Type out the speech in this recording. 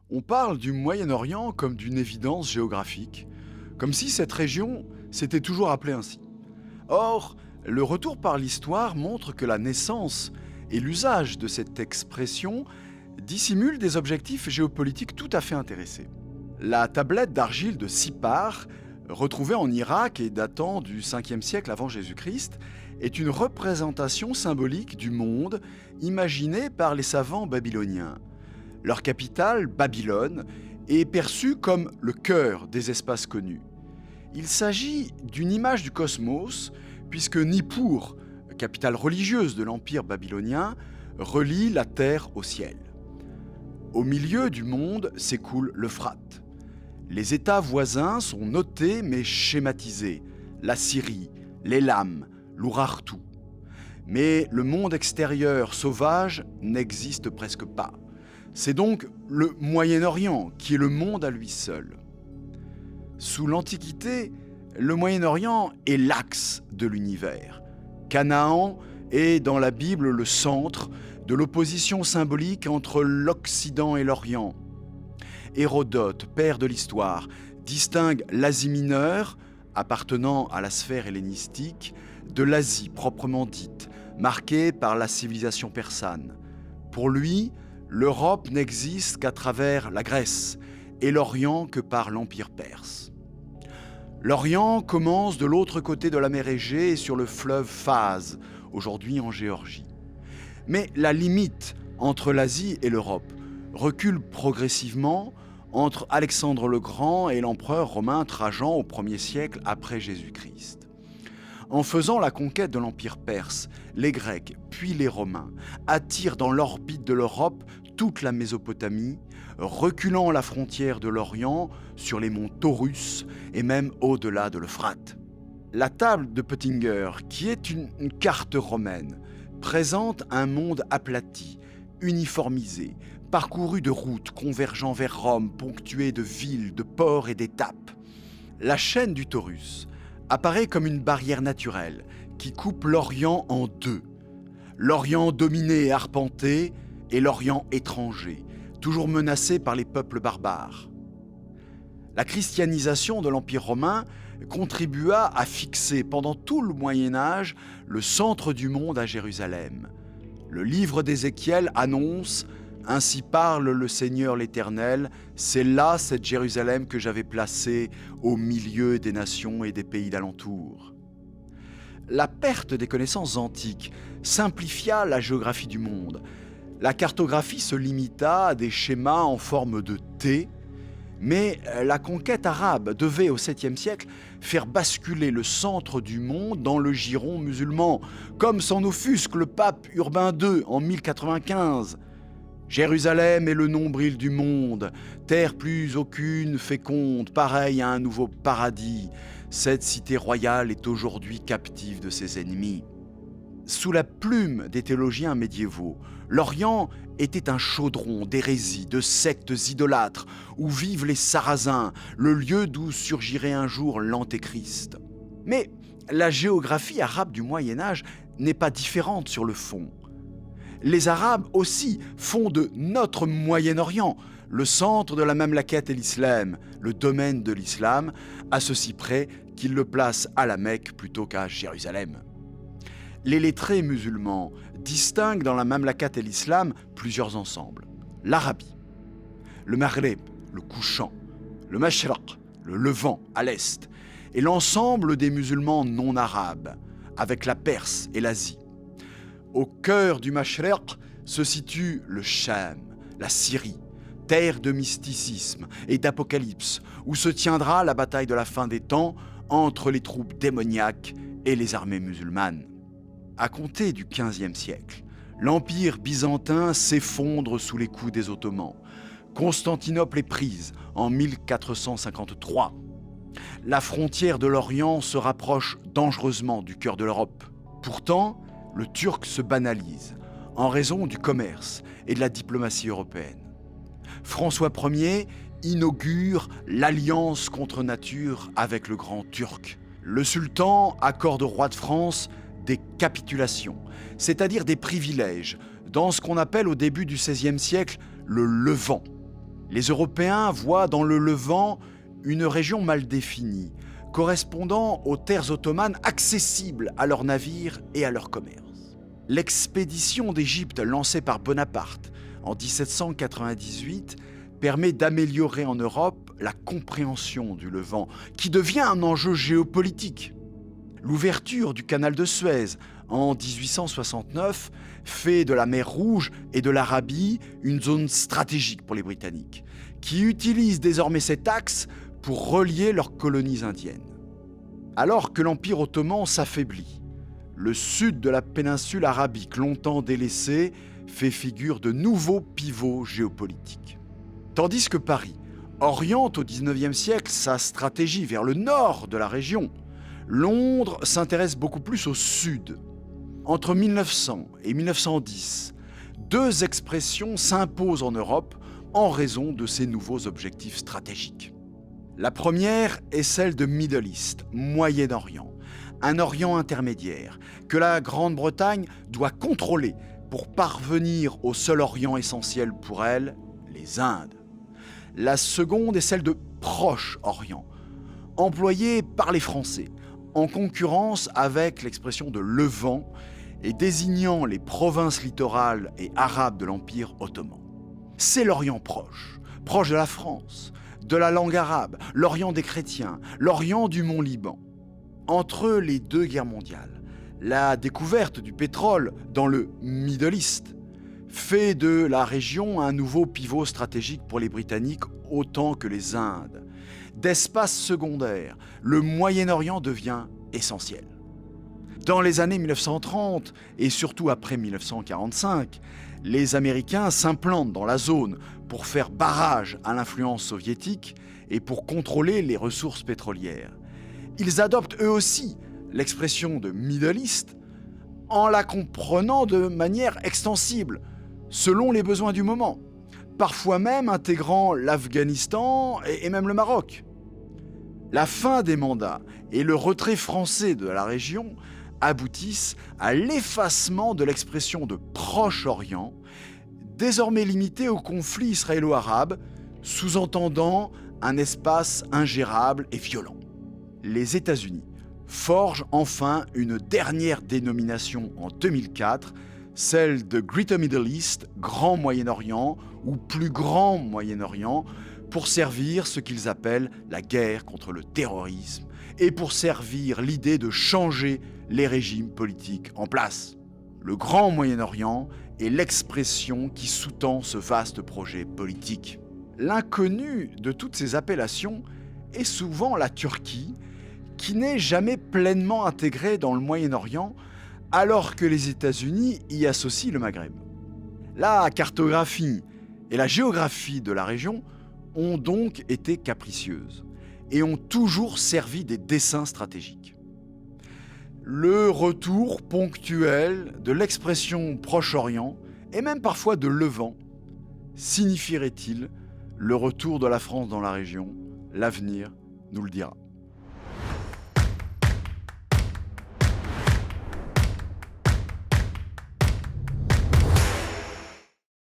On parle du Moyen-Orient comme d'une évidence géographique, comme si cette région s'était toujours appelée ainsi. Or, le retour par l'histoire montre que la naissance et l'usage de cette expression dissimulent des objectifs géopolitiques tout à fait intéressés. La tablette d'argile de Sippar, retrouvée en Irak et datant du 5e siècle avant Jésus-Christ, est une représentation symbolique du monde imaginé par les savants babyloniens. Leur capitale, Babylone, est perçue comme le cœur des espaces connus. Il s'agit d'une image du cosmos, puisque Nippur, capitale religieuse de l'Empire babylonien, relie la terre au ciel. Au milieu du monde s'écoule l'Euphrate. Les États voisins sont notés mais schématisés: la Syrie, l'Élam, l'Urartu. Mais le monde extérieur sauvage n'existe presque pas. C'est donc le Moyen-Orient qui est le monde à lui seul. Sous l'Antiquité, le Moyen-Orient est l'axe de l'univers. Canaan est dans la Bible le centre de l'opposition symbolique entre l'Occident et l'Orient. Hérodote, père de l'histoire, distingue l'Asie mineure, appartenant à la sphère hellénistique, de l'Asie proprement dite, marquée par la civilisation persane. Pour lui, l'Europe n'existe qu'à travers la Grèce et l'Orient que par l'Empire perse. L'Orient commence de l'autre côté de la mer Égée sur le fleuve Phase, aujourd'hui en Géorgie. Mais la limite entre l'Asie et l'Europe recule progressivement entre Alexandre le Grand et l'empereur romain Trajan au 1er siècle après Jésus-Christ. En faisant la conquête de l'Empire perse, les Grecs puis les Romains attirent dans l'orbite de l'Europe toute la Mésopotamie, reculant la frontière de l'Orient sur les monts Taurus et même au-delà de l'Euphrate. La table de Pottinger, qui est une carte romaine, présente un monde aplati, uniformisé, parcouru de routes convergeant vers Rome, ponctué de villes, de ports et d'étapes. La chaîne du Taurus apparaît comme une barrière naturelle qui coupe l'Orient en deux. L'Orient dominé et arpenté et l'Orient étranger, toujours menacé par les peuples barbares. La christianisation de l'Empire romain contribua à fixer pendant tout le Moyen-Âge le centre du monde à Jérusalem. Le livre d'Ézéchiel annonce: « Ainsi parle le Seigneur l'Éternel, c'est là cette Jérusalem que j'avais placée au milieu des nations et des pays d'alentour. » La perte des connaissances antiques simplifia la géographie du monde. La cartographie se limita à des schémas en forme de T, mais la conquête arabe devait au 7e siècle faire basculer le centre du monde dans le giron musulman, comme s'en offusque le pape Urbain II en 1095. Jérusalem est le nombril du monde, terre plus aucune féconde, pareille à un nouveau paradis. Cette cité royale est aujourd'hui captive de ses ennemis. Sous la plume des théologiens médiévaux, l'Orient était un chaudron d'hérésies, de sectes idolâtres, où vivent les Sarrasins, le lieu d'où surgirait un jour l'Antéchrist. Mais la géographie arabe du Moyen-Âge n'est pas différente sur le fond. Les Arabes aussi font de notre Moyen-Orient le centre de la Mamlakat et l'islam, le domaine de l'islam, à ceci près qu'ils le placent à la Mecque plutôt qu'à Jérusalem. Les lettrés musulmans distinguent dans la Mamlakat et l'islam plusieurs ensembles. L'Arabie, le Maghreb, le couchant, le Mashraq, le Levant à l'est, et l'ensemble des musulmans non arabes, avec la Perse et l'Asie. Au cœur du Mashraq se situe le Cham, la Syrie, terre de mysticisme et d'apocalypse, où se tiendra la bataille de la fin des temps entre les troupes démoniaques et les armées musulmanes. À compter du XVe siècle, l'Empire byzantin s'effondre sous les coups des Ottomans. Constantinople est prise en 1453. La frontière de l'Orient se rapproche dangereusement du cœur de l'Europe. Pourtant, le turc se banalise en raison du commerce et de la diplomatie européenne. François Ier inaugure l'alliance contre nature avec le Grand Turc. Le sultan accorde au roi de France des capitulations, c'est-à-dire des privilèges, dans ce qu'on appelle au début du XVIe siècle le Levant. Les Européens voient dans le Levant une région mal définie, correspondant aux terres ottomanes accessibles à leurs navires et à leur commerce. L'expédition d'Égypte lancée par Bonaparte en 1798 permet d'améliorer en Europe la compréhension du Levant, qui devient un enjeu géopolitique. L'ouverture du canal de Suez en 1869 fait de la mer Rouge et de l'Arabie une zone stratégique pour les Britanniques, qui utilisent désormais cet axe pour relier leurs colonies indiennes. Alors que l'Empire ottoman s'affaiblit, le sud de la péninsule arabique, longtemps délaissée, fait figure de nouveaux pivots géopolitiques. Tandis que Paris oriente au XIXe siècle sa stratégie vers le nord de la région, Londres s'intéresse beaucoup plus au sud. Entre 1900 et 1910, deux expressions s'imposent en Europe en raison de ces nouveaux objectifs stratégiques. La première est celle de Middle East, Moyen-Orient, un Orient intermédiaire que la Grande-Bretagne doit contrôler pour parvenir au seul Orient essentiel pour elle, les Indes. La seconde est celle de Proche-Orient, employée par les Français, en concurrence avec l'expression de Levant et désignant les provinces littorales et arabes de l'Empire ottoman. C'est l'Orient proche, proche de la France, de la langue arabe, l'Orient des chrétiens, l'Orient du mont Liban. Entre les deux guerres mondiales, la découverte du pétrole dans le Middle East fait de la région un nouveau pivot stratégique pour les Britanniques autant que les Indes. D'espace secondaire, le Moyen-Orient devient essentiel. Dans les années 1930 et surtout après 1945, les Américains s'implantent dans la zone pour faire barrage à l'influence soviétique et pour contrôler les ressources pétrolières. Ils adoptent eux aussi l'expression de Middle East en la comprenant de manière extensible, selon les besoins du moment, parfois même intégrant l'Afghanistan et même le Maroc. La fin des mandats et le retrait français de la région aboutissent à l'effacement de l'expression de Proche-Orient, désormais limitée au conflit israélo-arabe, sous-entendant un espace ingérable et violent. Les États-Unis forgent enfin une dernière dénomination en 2004, celle de Greater Middle East, Grand Moyen-Orient ou Plus Grand Moyen-Orient, pour servir ce qu'ils appellent la guerre contre le terrorisme et pour servir l'idée de changer les régimes politiques en place. Le Grand Moyen-Orient est l'expression qui sous-tend ce vaste projet politique. L'inconnu de toutes ces appellations est souvent la Turquie, qui n'est jamais pleinement intégrée dans le Moyen-Orient, alors que les États-Unis y associent le Maghreb. La cartographie et la géographie de la région ont donc été capricieuses et ont toujours servi des dessins stratégiques. Le retour ponctuel de l'expression Proche-Orient et même parfois de Levant signifierait-il le retour de la France dans la région? L'avenir nous le dira.